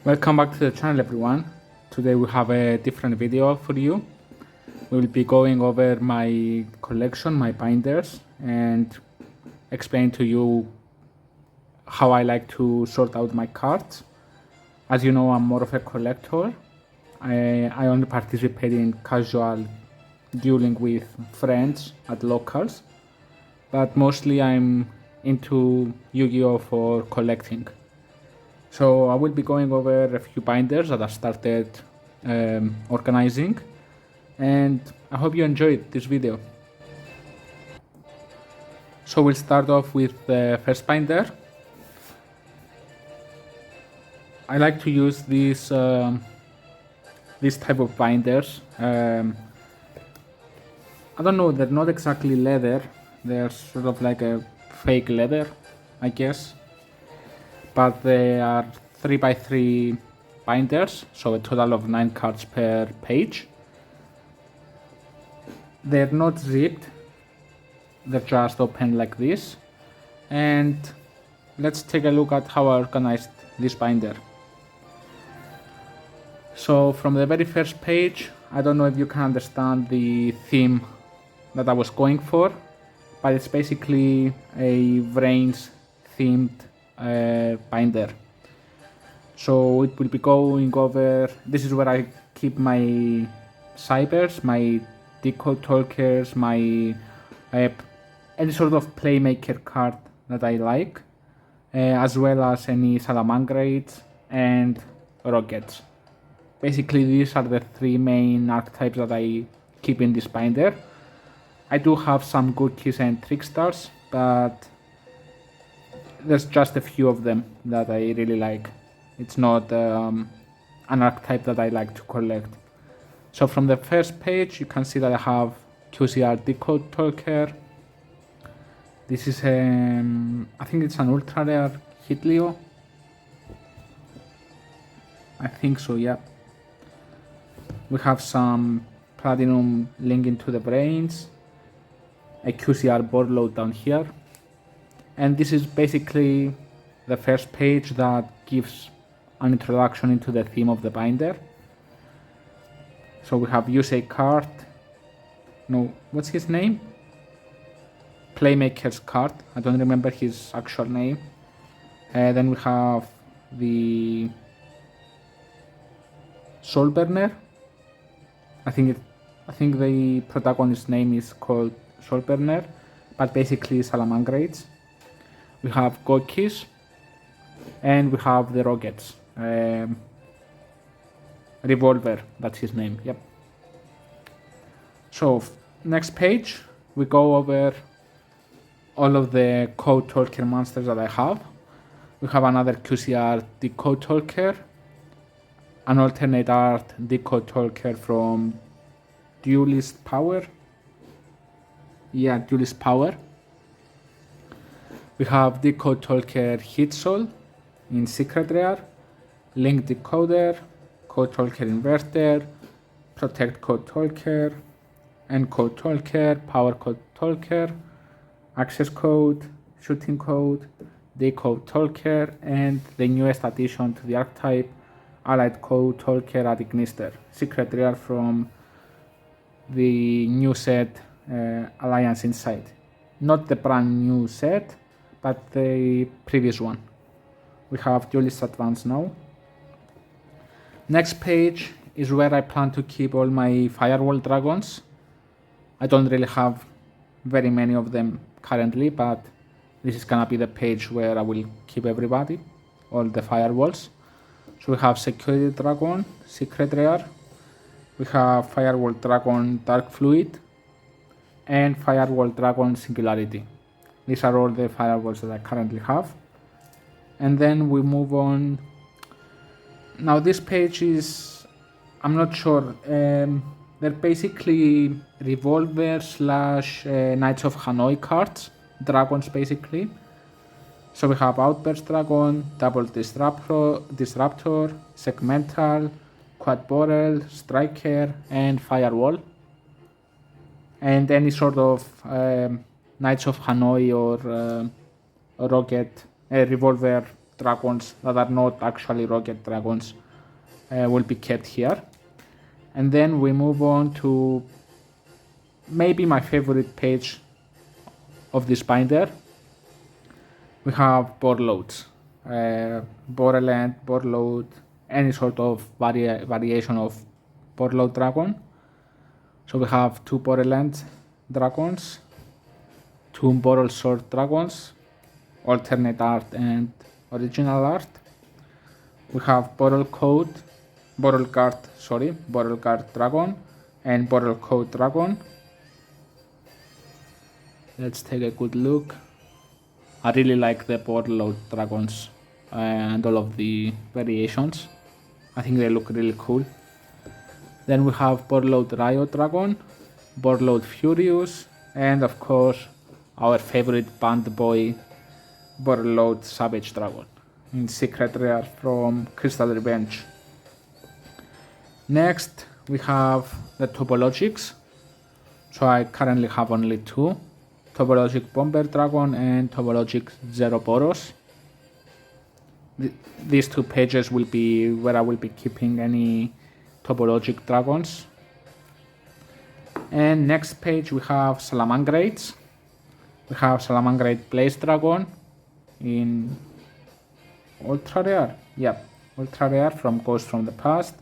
Welcome back to the channel, everyone. Today we have a different video for you. We will be going over my collection, my binders, and explain to you how I like to sort out my cards. As you know, I'm more of a collector. I only participate in casual dueling with friends at locals, but mostly I'm into Yu-Gi-Oh for collecting. So I will be going over a few binders that I started organizing, and I hope you enjoyed this video. So we'll start off with the first binder. I like to use these this type of binders. I don't know, they're not exactly leather, they're sort of like a fake leather, I guess. But they are 3x3 binders, so a total of 9 cards per page. They're not zipped, they're just open like this. And let's take a look at how I organized this binder. So from the very first page, I don't know if you can understand the theme that I was going for, but it's basically a VRAINS-themed binder. So it will be going over, this is where I keep my cybers, my decode talkers, my any sort of playmaker card that I like, as well as any salamangreates and rockets. Basically these are the three main archetypes that I keep in this binder. I do have some Gookies and Trickstars, but there's just a few of them that I really like. It's not an archetype that I like to collect. So from the first page you can see that I have QCR Decode Talker. This is I think it's an ultra rare Hitleo. I think so, yeah. We have some Platinum Link into the Brains, a QCR board load down here. And this is basically the first page that gives an introduction into the theme of the binder. So we have Yusei card. No, what's his name? Playmaker's card. I don't remember his actual name. Then we have the Soulburner. I think the protagonist's name is called Soulburner, but basically salamangreates. We have Gookies, and we have the rockets. Revolver, that's his name, yep. So next page, we go over all of the code talker monsters that I have. We have another QCR decode talker, an alternate art decode talker from Duelist Power. Yeah, Duelist Power. We have Decode Talker Hitsoul in Secret Rare, Link Decoder, Code Talker Inverter, Protect Code Talker, Encode Talker, Power Code Talker, Access Code, Shooting Code, Decode Talker, and the newest addition to the archetype, Allied Code Talker at Ignister, Secret Rare from the new set Alliance Inside. Not the brand new set, but the previous one. We have Duelist Advance now. Next page is where I plan to keep all my Firewall Dragons. I don't really have very many of them currently, but this is gonna be the page where I will keep everybody, all the Firewalls. So we have Security Dragon, Secret Rare. We have Firewall Dragon Dark Fluid, and Firewall Dragon Singularity. These are all the firewalls that I currently have. And then we move on. Now this page is, I'm not sure, they're basically Revolver slash Knights of Hanoi cards, dragons basically. So we have Outburst Dragon, Double Disruptor, Segmental, Quad Borel, Striker, and Firewall. And any sort of Knights of Hanoi or Rocket, Revolver dragons that are not actually rocket dragons will be kept here. And then we move on to maybe my favorite page of this binder. We have board loads, board length, board load, any sort of variation of board load dragon. So we have 2 board length dragons, 2 board sword dragons, alternate art and original art. We have board guard dragon and board code dragon. Let's take a good look. I really like the board load dragons and all of the variations. I think they look really cool. Then we have board load riot dragon, board load furious, and of course our favorite band boy board load savage dragon in secret rare from Crystal Revenge. Next we have the topologics. So I currently have only 2. Topologic Bomber Dragon and Topologic Zeroboros. These 2 pages will be where I will be keeping any topologic dragons. And next page we have Salamangrates. We have Salamangrate Blaze Dragon in ultra rare. Yep, ultra rare from Ghost from the Past.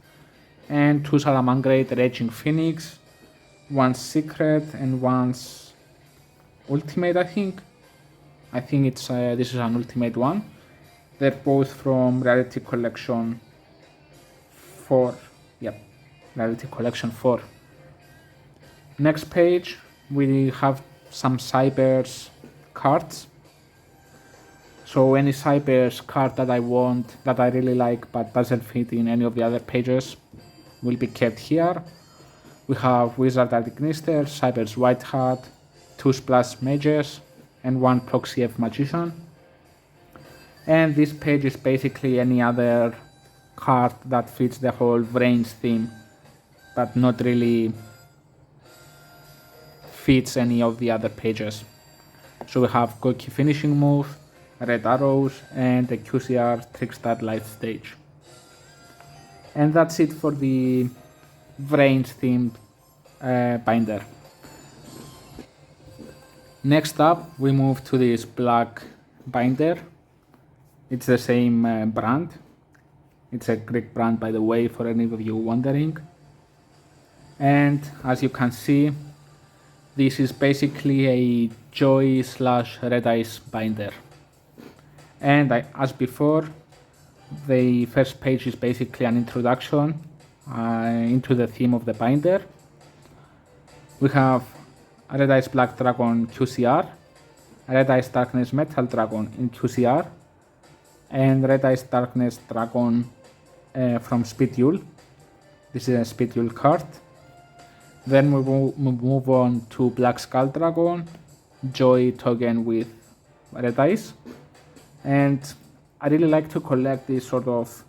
And 2 Salamangrate Raging Phoenix. One's secret and one's ultimate, I think it's this is an ultimate one. They're both from Rarity Collection 4. Yep, Rarity Collection 4. Next page we have some Cybers cards. So any Cybers card that I want, that I really like but doesn't fit in any of the other pages, will be kept here. We have Wizard Administrator, Cybers White Hat, 2 Splash Mages, and 1 Proxy F Magician. And this page is basically any other card that fits the whole VRAINS theme, but not really fits any of the other pages. So we have Goki Finishing Move, Red Arrows, and the QCR Trickstart Life Stage. And that's it for the VRAINS themed binder. Next up we move to this black binder. It's the same brand. It's a Greek brand, by the way, for any of you wondering. And as you can see, this is basically a Joy / Red Ice binder. And as before, the first page is basically an introduction into the theme of the binder. We have Red Ice Black Dragon QCR, Red Ice Darkness Metal Dragon in QCR, and Red Ice Darkness Dragon from Spidule. This is a Spidule card. Then we move on to Black Skull Dragon, Joy token with Red Ice. And I really like to collect these sort of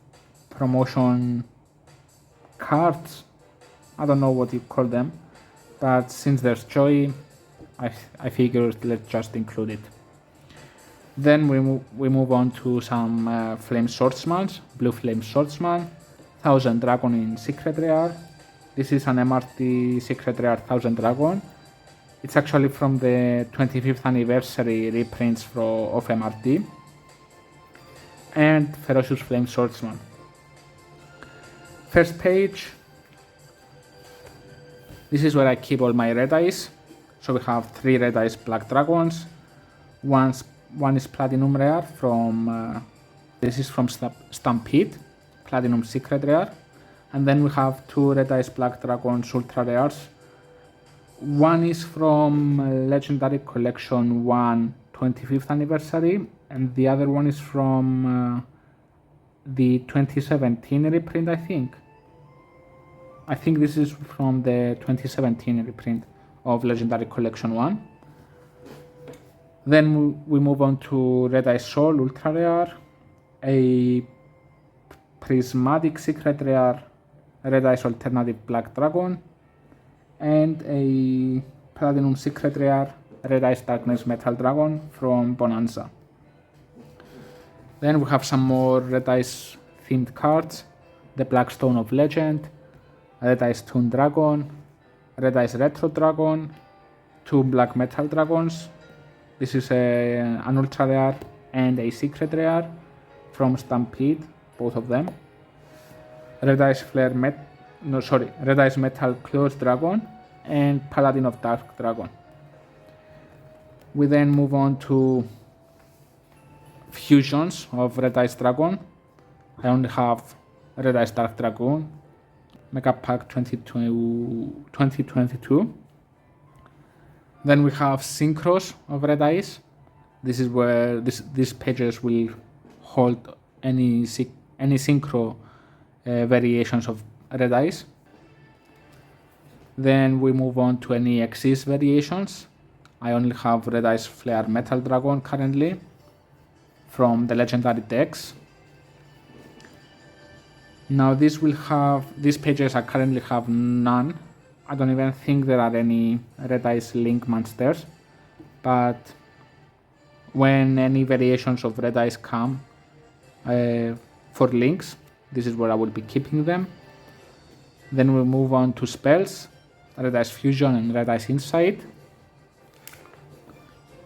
promotion cards. I don't know what you call them, but since there's Joy, I figured let's just include it. Then we move on to some Flame Swordsmans, Blue Flame Swordsman, 1000 Dragon in Secret Rare. This is an MRT Secret Rare 1000 Dragon. It's actually from the 25th anniversary reprints of MRT. And Ferocious Flame Swordsman. First page. This is where I keep all my Red Ice. So we have 3 Red Ice Black Dragons. One is Platinum Rare from, this is from Stampede, Platinum Secret Rare. And then we have 2 Red Ice Black Dragons Ultra Rares. One is from Legendary Collection 1 25th anniversary, and the other one is from the 2017 reprint, I think. I think this is from the 2017 reprint of Legendary Collection 1. Then we move on to Red Ice Soul Ultra Rare, a Prismatic Secret Rare Red Ice Alternative Black Dragon, and a Platinum Secret Rare Red Ice Darkness Metal Dragon from Bonanza. Then we have some more Red Eyes themed cards. The Black Stone of Legend, Red Eyes Toon Dragon, Red Eyes Retro Dragon, 2 Black Metal Dragons. This is an ultra rare and a secret rare from Stampede, both of them. Red Eyes Red Eyes Metal Closed Dragon and Paladin of Dark Dragon. We then move on to fusions of Red Eyes Dragon. I only have Red Eyes Dark Dragon, Mega Pack 2022. Then we have synchros of Red Eyes. This is where these pages will hold any synchro variations of Red Eyes. Then we move on to any Exist variations. I only have Red Eyes Flare Metal Dragon currently from the legendary decks. Now these pages I currently have none. I don't even think there are any Red Eyes Link monsters, but when any variations of Red Eyes come for links, this is where I will be keeping them. Then we move on to spells, Red Eyes Fusion and Red Eyes Insight,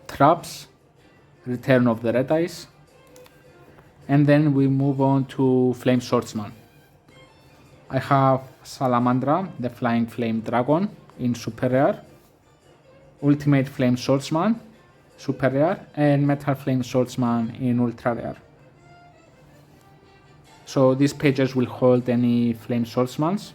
traps, Return of the Red Eyes, and then we move on to Flame Swordsman. I have Salamandra, the Flying Flame Dragon in Super Rare, Ultimate Flame Swordsman, Super Rare, and Metal Flame Swordsman in Ultra Rare. So these pages will hold any Flame Swordsmans.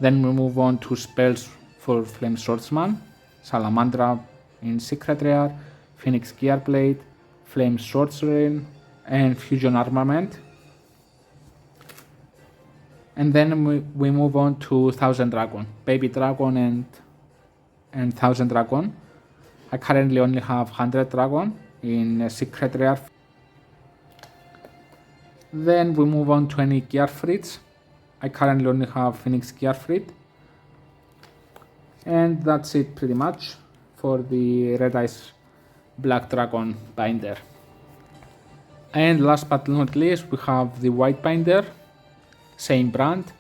Then we move on to spells for Flame Swordsman, Salamandra in Secret Rare, Phoenix Gearblade, Flame Swordsman, and Fusion Armament. And then we move on to Thousand Dragon, Baby Dragon and Thousand Dragon. I currently only have 100 Dragon in Secret Rare. Then we move on to any Gearfrieds. I currently only have Phoenix Gearfried. And that's it pretty much for the Red Eyes Black Dragon binder. And last but not least, we have the white binder, same brand,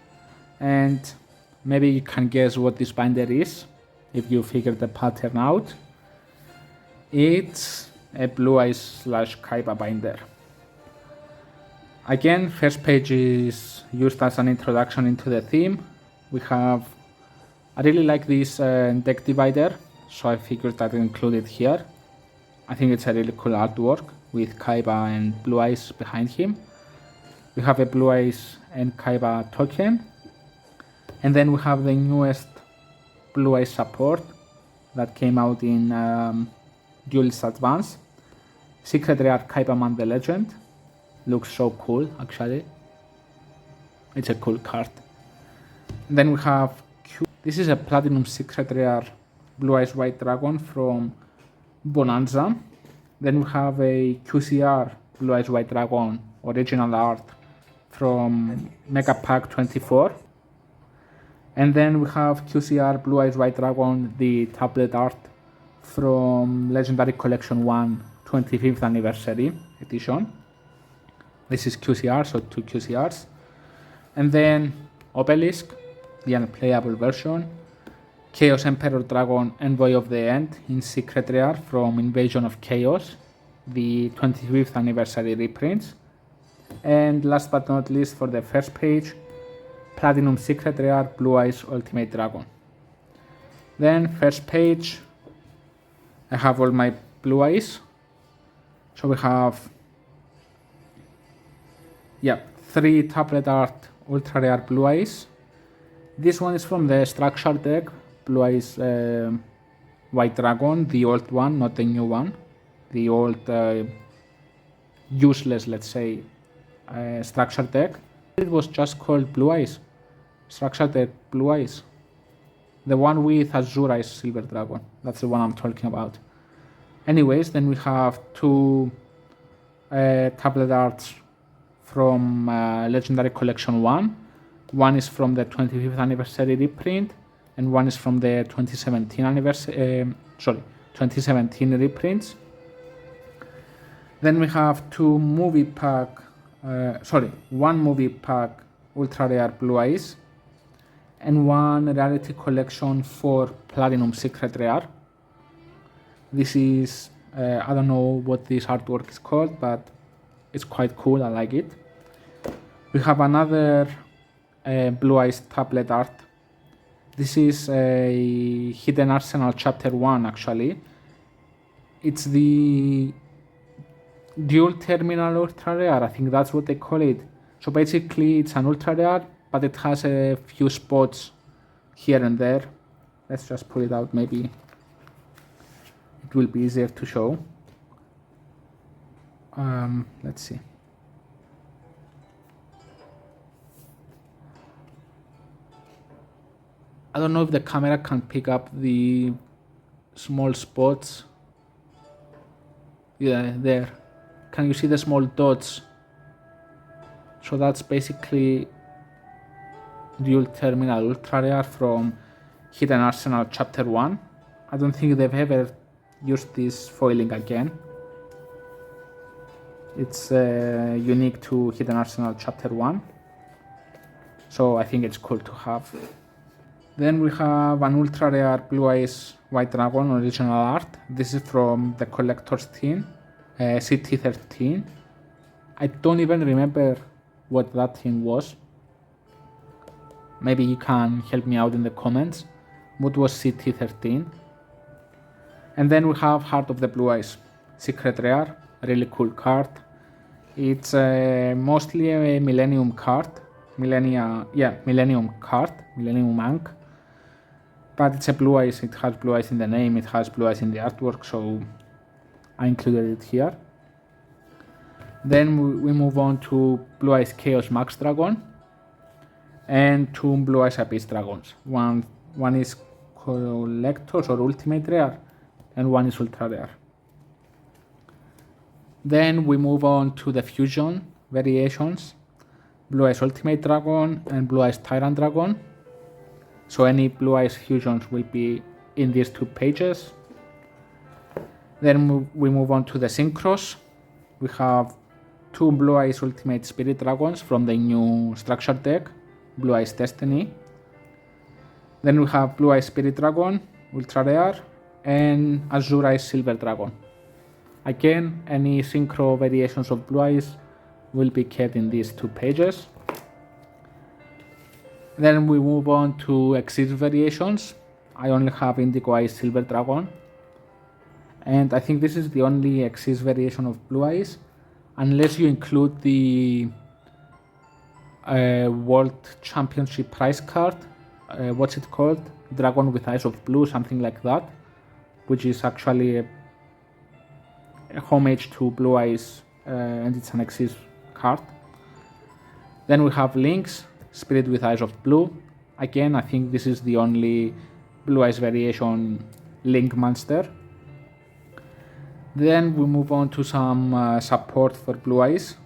and maybe you can guess what this binder is if you figure the pattern out. It's a Blue Eyes / Kaiba binder. Again, first page is used as an introduction into the theme. I really like this deck divider, so I figured I'd include it here. I think it's a really cool artwork with Kaiba and Blue Eyes behind him. We have a Blue Eyes and Kaiba token, and then we have the newest Blue Eyes support that came out in Duelist Advance, Secret Rare Kaiba Man the Legend. Looks so cool, actually. It's a cool card. And then we have this is a Platinum Secret Rare Blue Eyes White Dragon from Bonanza. Then we have a QCR Blue Eyes White Dragon original art from Mega Pack 24. And then we have QCR Blue Eyes White Dragon, the tablet art from Legendary Collection 1 25th Anniversary Edition. This is QCR, so 2 QCRs. And then Obelisk, the unplayable version. Chaos Emperor Dragon Envoy of the End in Secret Rare from Invasion of Chaos, the 25th Anniversary reprints. And last but not least, for the first page, Platinum Secret Rare Blue Eyes Ultimate Dragon. Then first page, I have all my Blue Eyes. So we have 3 tablet art ultra rare Blue Eyes. This one is from the structure deck, Blue Eyes White Dragon, the old one, not the new one. The old useless, let's say, structure deck. It was just called Blue Eyes, structure deck Blue Eyes. The one with Azure Eyes Silver Dragon, that's the one I'm talking about. Anyways, then we have 2 tablet arts from Legendary Collection 1. One is from the 25th Anniversary reprint, and one is from the 2017 reprints. Then we have one movie pack ultra rare blue eyes and one rarity collection for platinum secret rare. This is, I don't know what this artwork is called, but it's quite cool, I like it. We have another blue eyes tablet art. This is a Hidden Arsenal chapter 1 actually. It's the dual terminal ultra rare, I think that's what they call it. So basically it's an ultra rare, but it has a few spots here and there. Let's just pull it out, maybe it will be easier to show. Let's see. I don't know if the camera can pick up the small spots. Yeah, there. Can you see the small dots? So that's basically dual terminal ultra rare from Hidden Arsenal chapter 1. I don't think they've ever used this foiling again. It's unique to Hidden Arsenal chapter 1. So I think it's cool to have. Then we have an ultra rare blue eyes white dragon original art. This is from the collector's tin, CT13. I don't even remember what that thing was. Maybe you can help me out in the comments. What was CT13? And then we have Heart of the Blue Eyes, secret rare, really cool card. It's mostly a Millennium card, Millennium Ink. But it's a blue eyes, it has blue eyes in the name, it has blue eyes in the artwork, so I included it here. Then we move on to Blue Eyes Chaos Max Dragon and two Blue Eyes Abyss Dragons. One is Collector's or Ultimate Rare and one is Ultra Rare. Then we move on to the Fusion variations, Blue Eyes Ultimate Dragon and Blue Eyes Tyrant Dragon. So any Blue Eyes fusions will be in these 2 pages. Then we move on to the Synchros. We have 2 Blue Eyes Ultimate Spirit Dragons from the new structure deck, Blue Eyes Destiny. Then we have Blue Eyes Spirit Dragon, Ultra Rare, and Azure Eyes Silver Dragon. Again, any Synchro variations of Blue Eyes will be kept in these 2 pages. Then we move on to Exist variations. I only have Indigo Eyes Silver Dragon. And I think this is the only Exist variation of Blue Eyes, unless you include the World Championship prize card. What's it called? Dragon with Eyes of Blue, something like that, which is actually a homage to Blue Eyes, and it's an Exist card. Then we have Lynx, Spirit with Eyes of Blue. Again, I think this is the only Blue Eyes variation Link monster. Then we move on to some support for Blue Eyes.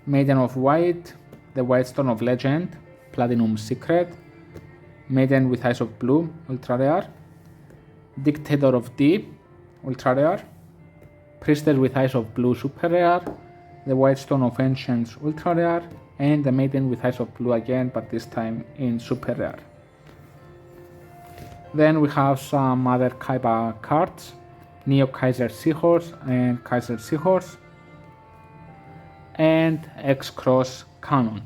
Maiden of White, the White Stone of Legend, Platinum Secret, Maiden with Eyes of Blue, Ultra Rare, Dictator of D, Ultra Rare, Priestess with Eyes of Blue, Super Rare, the White Stone of Ancients, Ultra Rare, and the Maiden with Eyes of Blue again, but this time in Super Rare. Then we have some other Kaiba cards, Neo Kaiser Seahorse and Kaiser Seahorse, and X-Cross Cannon.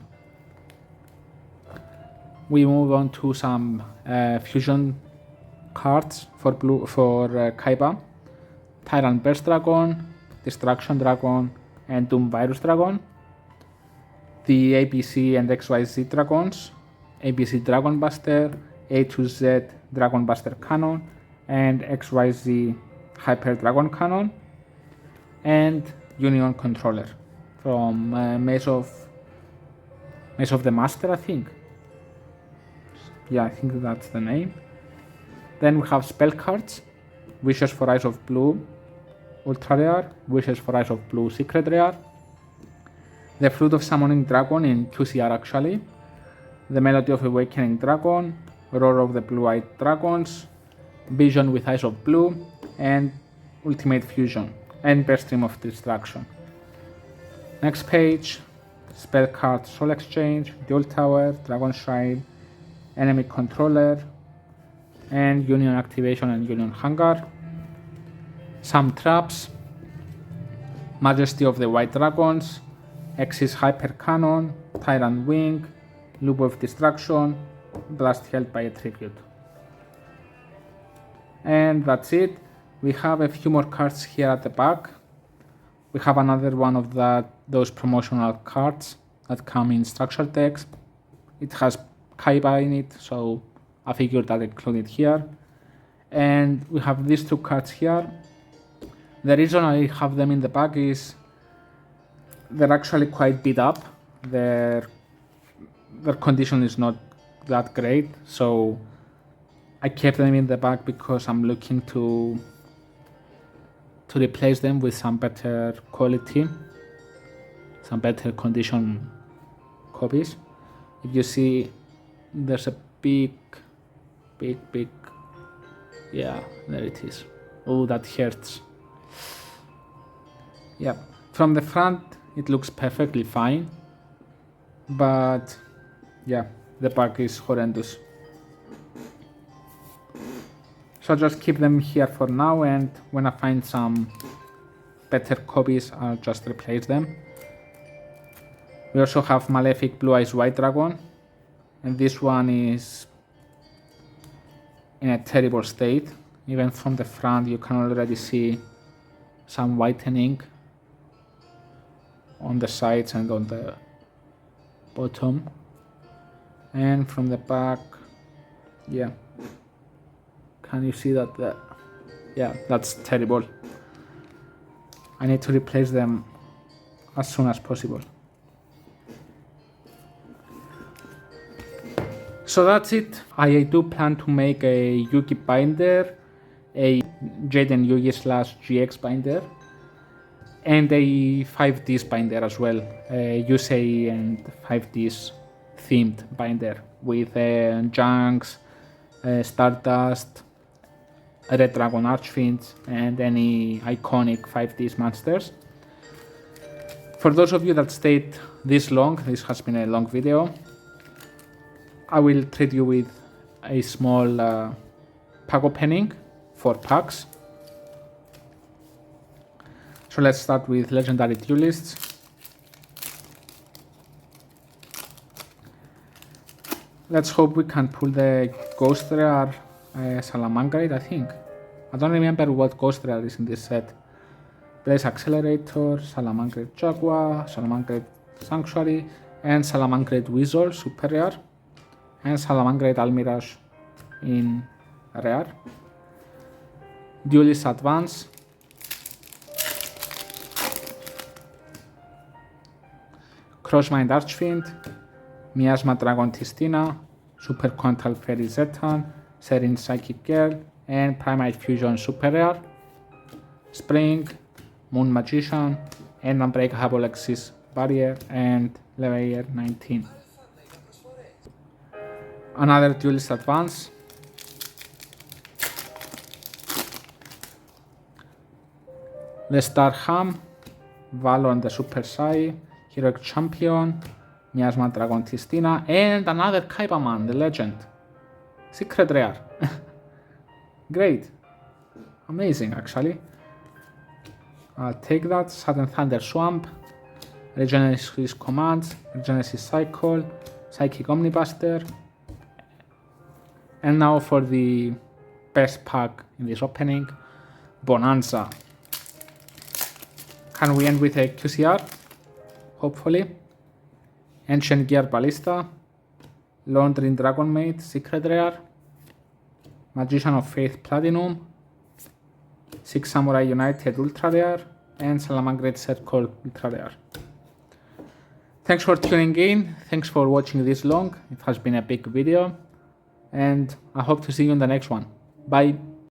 We move on to some fusion cards for Kaiba, Tyrant Burst Dragon, Destruction Dragon, and Doom Virus Dragon. The ABC and XYZ Dragons, ABC Dragon Buster, A to Z Dragon Buster Cannon, and XYZ Hyper Dragon Cannon, and Union Controller from Maze of the Master, I think. Yeah, I think that's the name. Then we have spell cards, Wishes for Eyes of Blue, Ultra Rare, Wishes for Eyes of Blue, Secret Rare, the Fruit of Summoning Dragon in QCR actually, the Melody of Awakening Dragon, Roar of the Blue-Eyed Dragons, Vision with Eyes of Blue, and Ultimate Fusion, and Best Stream of Destruction. Next page, spell card Soul Exchange, Dual Tower, Dragon Shrine, Enemy Controller, and Union Activation and Union Hangar. Some traps, Majesty of the White Dragons, Exis Hyper Cannon, Tyrant Wing, Loop of Destruction, Blast held by a tribute. And that's it. We have a few more cards here at the back. We have another one of those promotional cards that come in structured decks. It has Kaiba in it, so I figured I'd include it here. And we have these two cards here. The reason I have them in the back is they're actually quite beat up. Their condition is not that great, so I kept them in the back because I'm looking to replace them with some better quality, some better condition copies. If you see, there's a big, yeah, there it is. Oh, that hurts. Yeah, from the front it looks perfectly fine, but yeah, the back is horrendous. So I'll just keep them here for now, and when I find some better copies, I'll just replace them. We also have Malefic Blue Eyes White Dragon, and this one is in a terrible state. Even from the front you can already see some whitening on the sides and on the bottom. And from the back, yeah, can you see that? Yeah, that's terrible. I need to replace them as soon as possible. So that's it. I do plan to make a Yugi binder, a Jaden Yugi / GX binder, and a 5Ds binder as well, a Yusei and 5Ds themed binder with Junks, Stardust, Red Dragon Archfiends, and any iconic 5Ds monsters. For those of you that stayed this long, this has been a long video, I will treat you with a small pack opening, 4 packs. So let's start with legendary duelists. Let's hope we can pull the Ghost Rare Salamangrate, I think. I don't remember what Ghost Rare is in this set. Blaze Accelerator, Salamangrate Jaguar, Salamangrate Sanctuary, and Salamangrate Weasel, super rare. And Salamangrate Almirage in rare. Duelist Advance. Crossmind Archfiend, Miasma Dragon Tistina, Super Quantal Fairy Zetan, Serene Psychic Girl, and Primate Fusion Super Rare. Spring, Moon Magician, and Unbreakable Exis Barrier, and Layer 19. Another Duelist Advance. The Star Ham, Valor and the Super Sai, Heroic Champion, Miasma Dragon Tistina, and another Kaiba man, the legend. Secret Rare. Great. Amazing, actually. I'll take that. Sudden Thunder Swamp, Regenesis Commands, Regenesis Cycle, Psychic Omnibuster. And now for the best pack in this opening, Bonanza. Can we end with a QCR? Hopefully. Ancient Gear Ballista, Laundering Dragon Maid, Secret Rare, Magician of Faith Platinum, 6 Samurai United Ultra Rare, and Salamangrate Circle Ultra Rare. Thanks for tuning in, thanks for watching this long, it has been a big video, and I hope to see you in the next one. Bye!